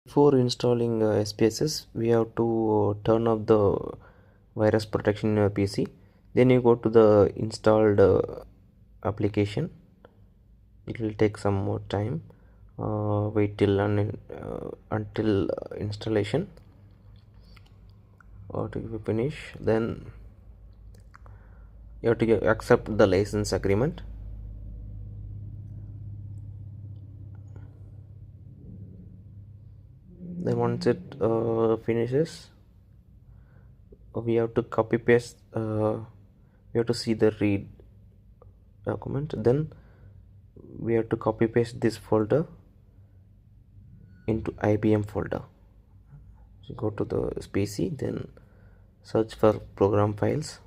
Before installing SPSS, we have to turn off the virus protection in your PC. Then you go to the installed application. It will take some more time. Wait till until installation or to finish. Then you have to accept the license agreement. Then once it finishes, we have to copy paste. We have to see the read document. Then we have to copy paste this folder into IBM folder. So go to the SPSS, then search for program files.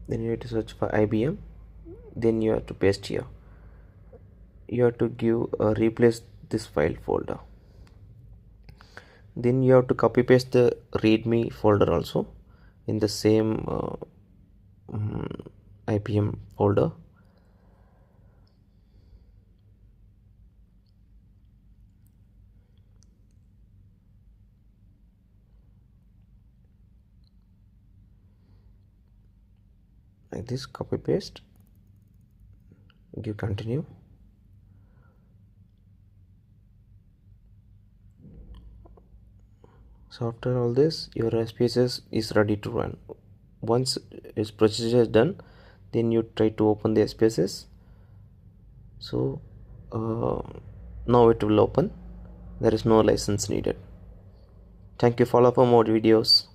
Then you have to search for IBM. Then you have to paste here. You have to give replace this file folder. Then you have to copy paste the readme folder also in the same IBM folder. Like this, copy paste, give continue. So after all this, your SPSS is ready to run. Once its procedure is done, then you try to open the SPSS. So now it will open. There is no license needed. Thank you. Follow for more videos.